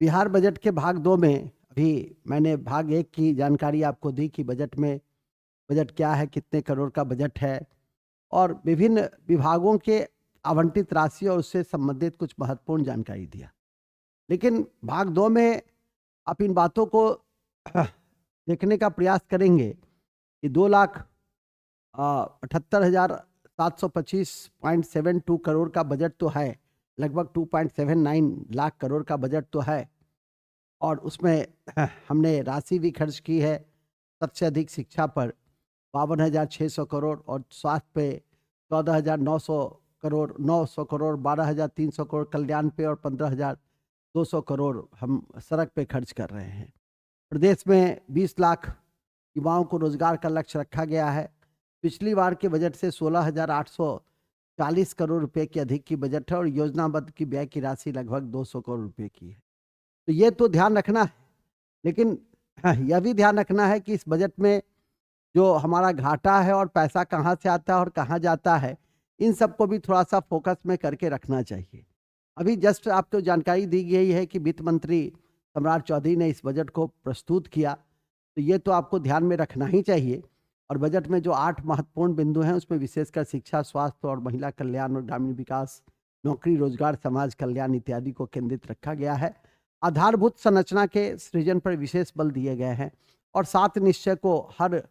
Bihar budget के भाग 2 में अभी मैंने भाग 1 की जानकारी आपको दी कि बजट क्या है, कितने करोड़ का बजट है और विभिन्न विभागों के आवंटित राशि और उससे संबंधित कुछ महत्वपूर्ण जानकारी दिया। लेकिन भाग 2 में आप इन बातों को देखने का प्रयास करेंगे कि 2,78,725.72 करोड़ का बजट तो है, लगभग 2.79 लाख करोड़ का बजट तो है और उसमें हमने राशि भी खर्च की है सबसे अधिक शिक्षा पर 52,600 करोड़ और स्वास्थ्य पे 14,900 करोड़, 900 करोड़, 12,300 करोड़ कल्याण पे और 15,200 करोड़ हम सड़क पे खर्च कर रहे हैं। प्रदेश में 20 लाख युवाओं को रोजगार का लक्ष्य रखा गया है। पिछली बार के बजट से 16,840 करोड़ रुपए की अधिक की बजट है और योजनाबद्ध की व्यय की राशि लगभग 200 करोड़ रुपए की है। तो ये तो ध्यान रखना है, लेकिन यह भी ध्यान रखना है कि इस बजट में जो हमारा घाटा है और पैसा कहाँ से आता है और कहाँ जाता है, इन सबको भी थोड़ा-सा फ़ोकस में करके रखना चाहिए। अभी जस्ट आपको जानकारी दी गई है कि वित्त मंत्री सम्राट चौधरी ने इस बजट को प्रस्तुत किया, तो ये तो आपको ध्यान में रखना ही चाहिए और बजट में जो 8 महत्वपूर्ण बिंदु हैं, उसमें विशेषकर शिक्षा, स्वास्थ्य और महिला कल्याण और ग्रामीण विकास, नौकरी, रोजगार, समाज कल्याण इत्यादि को केंद्रित रखा गया है। आधारभूत संरचना के सृजन पर विशेष बल दिए गए हैं और 7 निश्चय को हर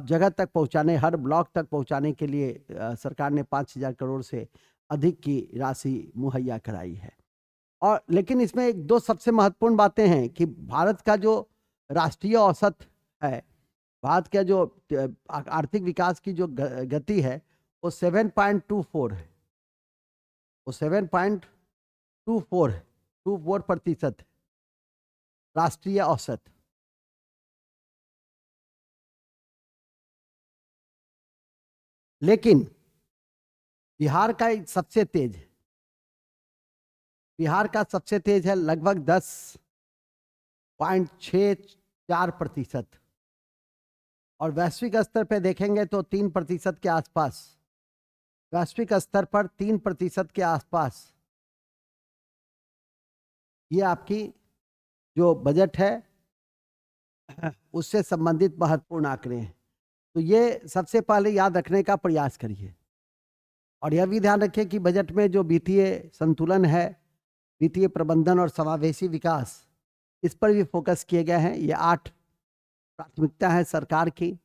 जगह तक पहुंचाने, हर ब्लॉक तक पहुंचाने के लिए सरकार ने 5,000 करोड़ से अधिक की राशि मुहैया कराई है। और लेकिन इसमें एक दो सबसे महत्वपूर्ण बातें हैं कि भारत का जो राष्ट्रीय औसत है, भारत का जो आर्थिक विकास की जो गति है, वो 7.24 है। वो 7.24 है, 24% है राष्ट्रीय औसत। लेकिन बिहार का सबसे तेज है, बिहार का सबसे तेज है, लगभग 10.64% और वैश्विक स्तर पे देखेंगे तो 3% के आसपास, वैश्विक स्तर पर 3% के आसपास ये आपकी जो बजट है उससे संबंधित महत्वपूर्ण आंकड़े हैं। तो ये सबसे पहले याद रखने का प्रयास करिए और यह भी ध्यान रखिए कि बजट में जो वित्तीय संतुलन है, वित्तीय प्रबंधन और समावेशी विकास, इस पर भी फोकस किए गए हैं। ये 8 प्राथमिकता है सरकार की,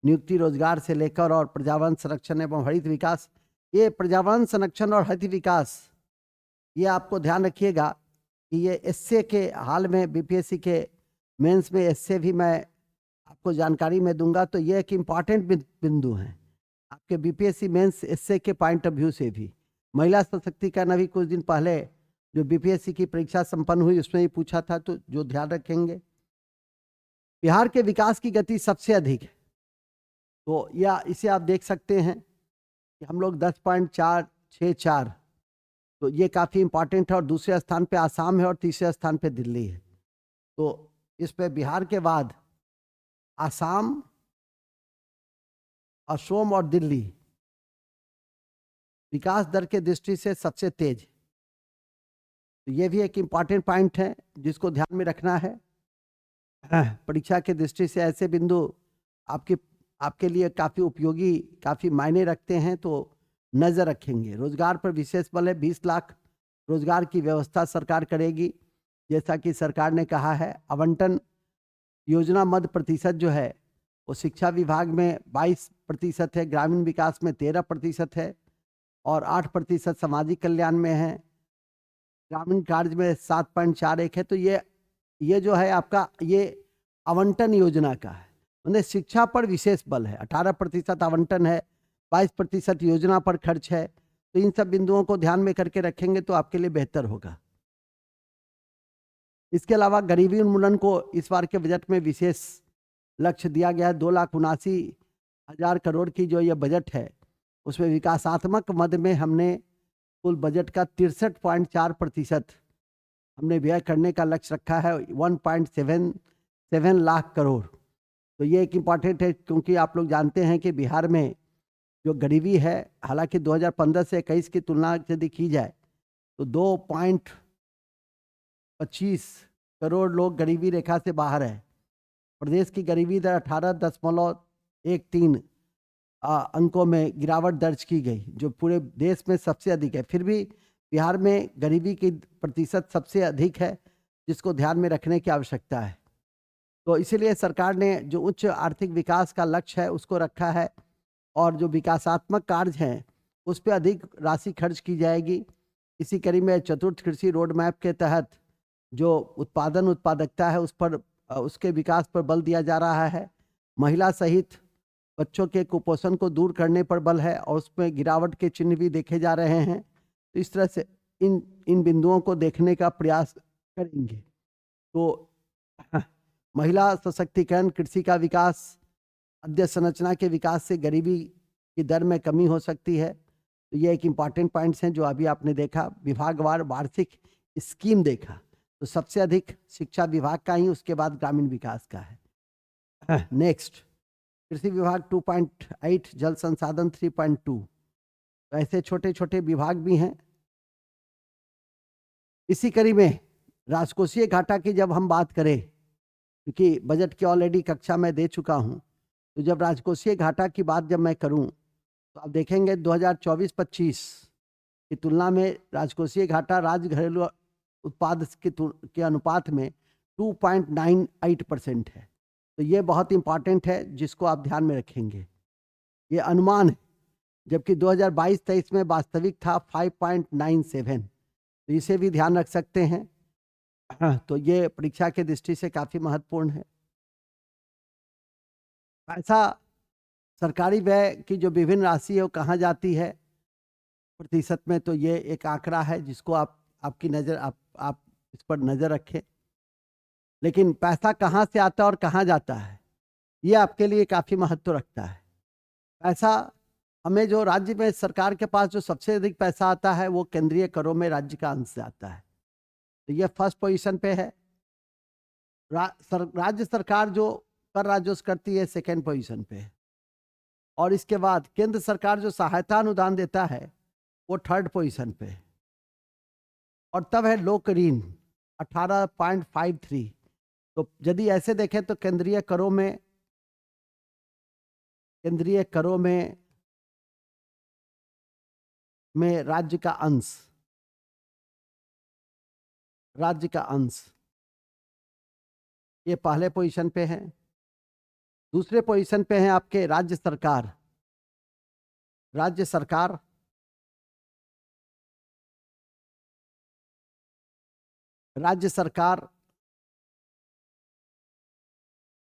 नियुक्ति, रोजगार से लेकर और पर्यावरण संरक्षण एवं हरित विकास। ये पर्यावरण संरक्षण और हरित विकास, ये आपको ध्यान रखिएगा कि ये एसए के हाल में बीपीएससी के मेंस में एसए भी मैं आपको जानकारी में दूंगा, तो ये एक इम्पॉर्टेंट बिंदु है आपके बीपीएससी मेंस एसए के पॉइंट ऑफ व्यू से भी। महिला सशक्तिकरण अभी कुछ दिन पहले जो बीपीएससी की परीक्षा संपन्न हुई उसमें ही पूछा था, तो जो ध्यान रखेंगे। बिहार के विकास की गति सबसे अधिक है, तो या इसे आप देख सकते हैं कि हम लोग 10.464, तो ये काफ़ी इंपॉर्टेंट है और दूसरे स्थान पे आसाम है और तीसरे स्थान पे दिल्ली है। तो इस पे बिहार के बाद आसाम, असम और दिल्ली विकास दर के दृष्टि से सबसे तेज। तो ये भी एक इम्पॉर्टेंट पॉइंट है जिसको ध्यान में रखना है। परीक्षा के दृष्टि से ऐसे बिंदु आपके लिए काफ़ी उपयोगी, काफ़ी मायने रखते हैं, तो नज़र रखेंगे। रोजगार पर विशेष बल है, 20 लाख रोजगार की व्यवस्था सरकार करेगी। जैसा कि सरकार ने कहा है, आवंटन योजना मध्य प्रतिशत जो है वो शिक्षा विभाग में 22% है, ग्रामीण विकास में 13% है और 8% सामाजिक कल्याण में है, ग्रामीण कार्य में 7.41 है। तो ये जो है आपका ये आवंटन योजना का है, मतलब शिक्षा पर विशेष बल है। 18% आवंटन है, 22% योजना पर खर्च है। तो इन सब बिंदुओं को ध्यान में करके रखेंगे तो आपके लिए बेहतर होगा। इसके अलावा गरीबी उन्मूलन को इस बार के बजट में विशेष लक्ष्य दिया गया है। 2,79,000 करोड़ की जो ये बजट है, उसमें विकासात्मक मद में हमने कुल बजट का 63.4% हमने व्यय करने का लक्ष्य रखा है, 1.77 लाख करोड़। तो ये एक इम्पॉर्टेंट है क्योंकि आप लोग जानते हैं कि बिहार में जो गरीबी है, हालांकि 2015 से 21 की तुलना यदि की जाए तो 25 करोड़ लोग गरीबी रेखा से बाहर है। प्रदेश की गरीबी दर 18.13 अंकों में गिरावट दर्ज की गई, जो पूरे देश में सबसे अधिक है। फिर भी बिहार में गरीबी की प्रतिशत सबसे अधिक है, जिसको ध्यान में रखने की आवश्यकता है। तो इसीलिए सरकार ने जो उच्च आर्थिक विकास का लक्ष्य है उसको रखा है, और जो विकासात्मक कार्य हैं उस पर अधिक राशि खर्च की जाएगी। इसी कड़ी में चतुर्थ कृषि रोड मैप के तहत जो उत्पादकता है उस पर उसके विकास पर बल दिया जा रहा है। महिला सहित बच्चों के कुपोषण को दूर करने पर बल है, और उसमें गिरावट के चिन्ह भी देखे जा रहे हैं। तो इस तरह से इन बिंदुओं को देखने का प्रयास करेंगे। तो महिला सशक्तिकरण, कृषि का विकास, अधोसंरचना के विकास से गरीबी की दर में कमी हो सकती है। तो ये एक इम्पॉर्टेंट पॉइंट्स हैं जो अभी आपने देखा। विभागवार वार्षिक स्कीम देखा तो सबसे अधिक शिक्षा विभाग का ही, उसके बाद ग्रामीण विकास का है। नेक्स्ट, कृषि विभाग 2.8, जल संसाधन 3.2। तो ऐसे छोटे छोटे विभाग भी हैं। इसी कड़ी में राजकोषीय घाटा की जब हम बात करें, क्योंकि बजट की ऑलरेडी कक्षा में दे चुका हूं, तो जब राजकोषीय घाटा की बात जब मैं करूं तो आप देखेंगे 2024-25 की तुलना में राजकोषीय घाटा राज्य घरेलू उत्पाद के अनुपात में 2.98% है। तो ये बहुत इंपॉर्टेंट है, जिसको आप ध्यान में रखेंगे। ये अनुमान है, जबकि 2022-23 में वास्तविक था 5.97। तो इसे भी ध्यान रख सकते हैं। तो ये परीक्षा के दृष्टि से काफी महत्वपूर्ण है। पैसा, सरकारी व्यय की जो विभिन्न राशि है वो कहाँ जाती है प्रतिशत में, तो ये एक आंकड़ा है जिसको आपकी नज़र आप इस पर नज़र रखें। लेकिन पैसा कहाँ से आता है और कहाँ जाता है, ये आपके लिए काफ़ी महत्व रखता है। पैसा हमें, जो राज्य में सरकार के पास जो सबसे अधिक पैसा आता है वो केंद्रीय करों में राज्य का अंश आता है। तो ये फर्स्ट पोजीशन पे है। राज्य सरकार जो कर राजस्व करती है सेकेंड पोजीशन पे है। और इसके बाद केंद्र सरकार जो सहायता अनुदान देता है वो थर्ड पोजीशन पे है। और तब है लोक ऋण 18.53। तो यदि ऐसे देखें तो केंद्रीय करों में राज्य का अंश ये पहले पोजीशन पे है। दूसरे पोजीशन पे है आपके राज्य सरकार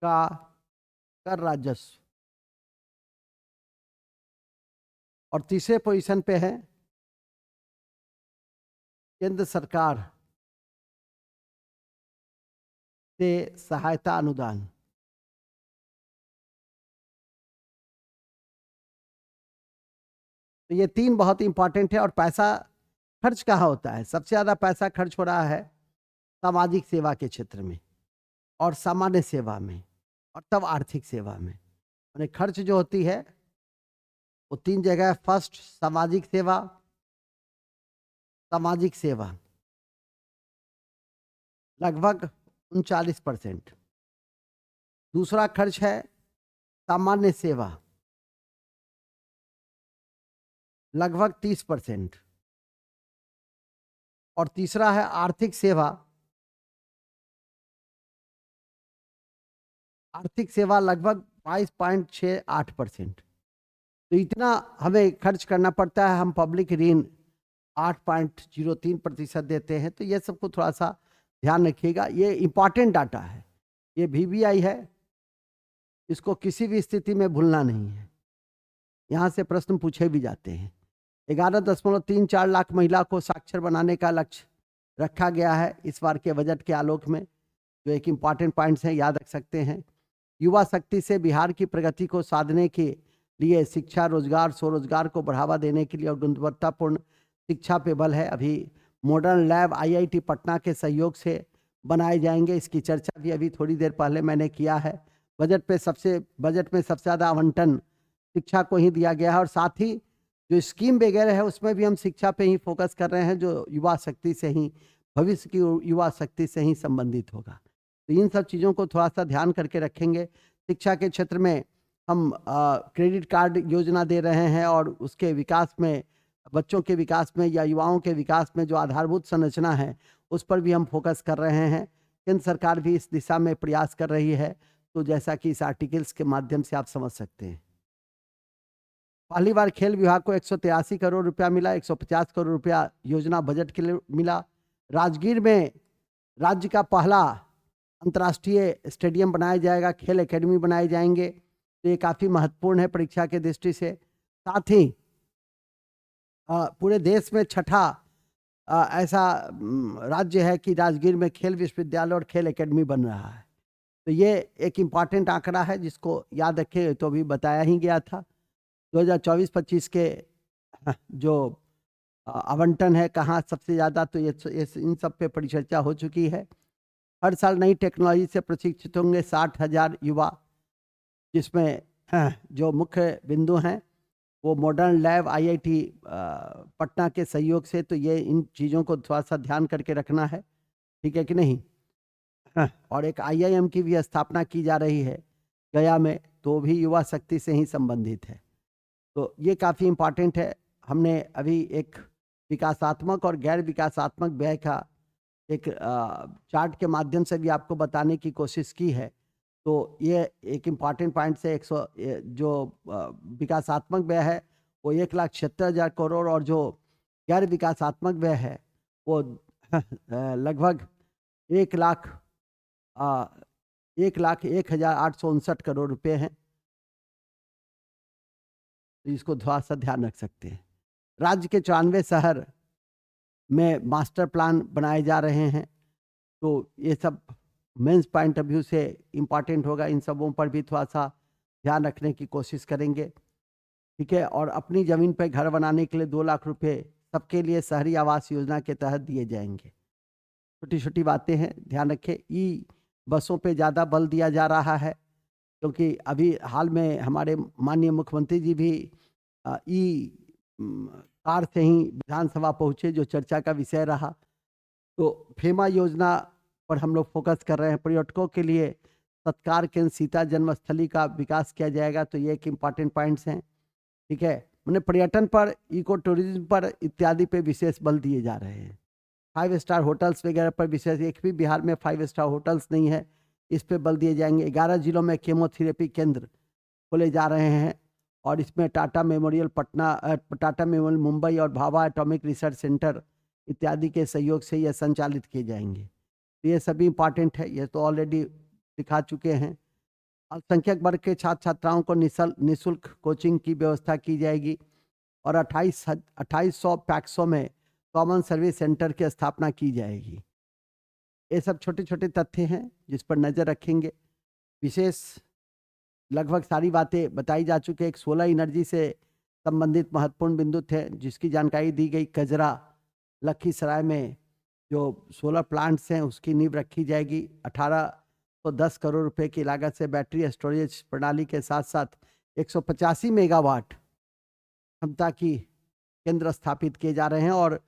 का कर राजस्व। और तीसरे पोजीशन पे है केंद्र सरकार से सहायता अनुदान। तो ये तीन बहुत इंपॉर्टेंट है। और पैसा खर्च कहाँ होता है? सबसे ज़्यादा पैसा खर्च हो रहा है सामाजिक सेवा के क्षेत्र में, और सामान्य सेवा में, और तब आर्थिक सेवा में। यानी खर्च जो होती है वो तीन जगह है। फर्स्ट सामाजिक सेवा लगभग 39%। दूसरा खर्च है सामान्य सेवा लगभग 30%। और तीसरा है आर्थिक सेवा लगभग 22.68%। तो इतना हमें खर्च करना पड़ता है। हम पब्लिक ऋण 8.03% देते हैं। तो ये सबको थोड़ा सा ध्यान रखिएगा। ये इंपॉर्टेंट डाटा है, ये VBI है, इसको किसी भी स्थिति में भूलना नहीं है। यहाँ से प्रश्न पूछे भी जाते हैं। 11.34 लाख महिला को साक्षर बनाने का लक्ष्य रखा गया है इस बार के बजट के आलोक में, जो एक इम्पॉर्टेंट पॉइंट्स हैं, याद रख सकते हैं। युवा शक्ति से बिहार की प्रगति को साधने के लिए शिक्षा, रोजगार, स्वरोजगार को बढ़ावा देने के लिए और गुणवत्तापूर्ण शिक्षा पे बल है। अभी मॉडर्न लैब IIT पटना के सहयोग से बनाए जाएंगे। इसकी चर्चा भी अभी थोड़ी देर पहले मैंने किया है। बजट में सबसे ज़्यादा आवंटन शिक्षा को ही दिया गया है। और साथ ही जो स्कीम वगैरह है उसमें भी हम शिक्षा पे ही फोकस कर रहे हैं, जो युवा शक्ति से ही भविष्य की युवा शक्ति से ही संबंधित होगा। तो इन सब चीज़ों को थोड़ा सा ध्यान करके रखेंगे। शिक्षा के क्षेत्र में हम क्रेडिट कार्ड योजना दे रहे हैं और उसके विकास में, बच्चों के विकास में या युवाओं के विकास में जो आधारभूत संरचना है उस पर भी हम फोकस कर रहे हैं। केंद्र सरकार भी इस दिशा में प्रयास कर रही है। तो जैसा कि इस आर्टिकल्स के माध्यम से आप समझ सकते हैं, पहली बार खेल विभाग को 183 करोड़ रुपया मिला। 150 करोड़ रुपया योजना बजट के लिए मिला। राजगीर में राज्य का पहला अंतर्राष्ट्रीय स्टेडियम बनाया जाएगा, खेल एकेडमी बनाए जाएंगे। तो ये काफ़ी महत्वपूर्ण है परीक्षा के दृष्टि से। साथ ही पूरे देश में छठा ऐसा राज्य है कि राजगीर में खेल विश्वविद्यालय और खेल एकेडमी बन रहा है। तो ये एक इम्पॉर्टेंट आंकड़ा है जिसको याद रखें। तो अभी बताया ही गया था 2024-25 के जो आवंटन है कहाँ सबसे ज़्यादा, तो ये इन सब पे परिचर्चा हो चुकी है। हर साल नई टेक्नोलॉजी से प्रशिक्षित होंगे 60,000 युवा, जिसमें जो मुख्य बिंदु हैं वो मॉडर्न लैब आईआईटी पटना के सहयोग से। तो ये इन चीज़ों को थोड़ा सा ध्यान करके रखना है, ठीक है कि नहीं। और एक आईआईएम की भी स्थापना की जा रही है गया में, तो भी युवा शक्ति से ही संबंधित है। तो ये काफ़ी इम्पॉर्टेंट है। हमने अभी एक विकासात्मक और गैर विकासात्मक व्यय का एक चार्ट के माध्यम से भी आपको बताने की कोशिश की है। तो ये एक इम्पॉर्टेंट पॉइंट से जो विकासात्मक व्यय है वो 1,76,000 करोड़ और जो गैर विकासात्मक व्यय है वो लगभग 1,01,859 करोड़ रुपए हैं। तो इसको थोड़ा सा ध्यान रख सकते हैं। राज्य के 94 शहर में मास्टर प्लान बनाए जा रहे हैं। तो ये सब मेंस पॉइंट ऑफ व्यू से इम्पॉर्टेंट होगा। इन सबों पर भी थोड़ा सा ध्यान रखने की कोशिश करेंगे, ठीक है। और अपनी ज़मीन पर घर बनाने के लिए 2 लाख रुपए सबके लिए शहरी आवास योजना के तहत दिए जाएंगे। छोटी छोटी बातें हैं, ध्यान रखें। ई बसों पे ज़्यादा बल दिया जा रहा है क्योंकि अभी हाल में हमारे माननीय मुख्यमंत्री जी भी ई कार से ही विधानसभा पहुँचे, जो चर्चा का विषय रहा। तो फेमा योजना पर हम लोग फोकस कर रहे हैं। पर्यटकों के लिए सत्कार केंद्र सीता जन्मस्थली का विकास किया जाएगा। तो ये एक इम्पॉर्टेंट पॉइंट्स हैं, ठीक है। मैंने पर्यटन पर, इको टूरिज्म पर इत्यादि पे विशेष बल दिए जा रहे हैं। 5 स्टार होटल्स वगैरह पर विशेष, एक भी बिहार में 5 स्टार होटल्स नहीं है, इस पे बल दिए जाएंगे। 11 जिलों में केमोथेरेपी केंद्र खोले जा रहे हैं और इसमें टाटा मेमोरियल पटना, टाटा मेमोरियल मुंबई और भाभा एटॉमिक रिसर्च सेंटर इत्यादि के सहयोग से यह संचालित किए जाएंगे। तो ये सभी इम्पॉर्टेंट है, ये तो ऑलरेडी दिखा चुके हैं। अल्पसंख्यक वर्ग के छात्र छात्राओं को निःशुल्क कोचिंग की व्यवस्था की जाएगी और 2800 पैक्सों में कॉमन सर्विस सेंटर की स्थापना की जाएगी। ये सब छोटे छोटे तथ्य हैं जिस पर नज़र रखेंगे। विशेष लगभग सारी बातें बताई जा चुकी है। एक सोलर एनर्जी से संबंधित महत्वपूर्ण बिंदु थे जिसकी जानकारी दी गई। कजरा लखीसराय में जो सोलर प्लांट्स हैं उसकी नींव रखी जाएगी। 1810 करोड़ रुपए की लागत से बैटरी स्टोरेज प्रणाली के साथ साथ 185 मेगावाट क्षमता की केंद्र स्थापित किए जा रहे हैं। और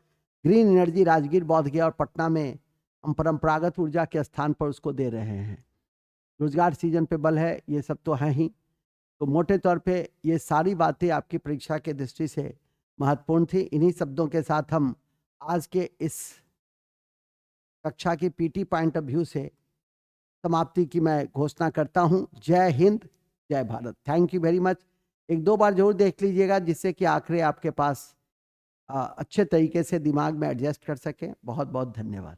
ग्रीन एनर्जी राजगीर, बोधगया और पटना में हम परंपरागत ऊर्जा के स्थान पर उसको दे रहे हैं। रोजगार सीजन पे बल है, ये सब तो है ही। तो मोटे तौर पे ये सारी बातें आपकी परीक्षा के दृष्टि से महत्वपूर्ण थी। इन्हीं शब्दों के साथ हम आज के इस कक्षा की पीटी पॉइंट ऑफ व्यू से समाप्ति की मैं घोषणा करता हूं। जय हिंद, जय Bharat. Thank you very much. 1-2 बार जरूर देख लीजिएगा जिससे कि आखिरी आपके पास अच्छे तरीके से दिमाग में एडजस्ट कर सकें। बहुत बहुत धन्यवाद।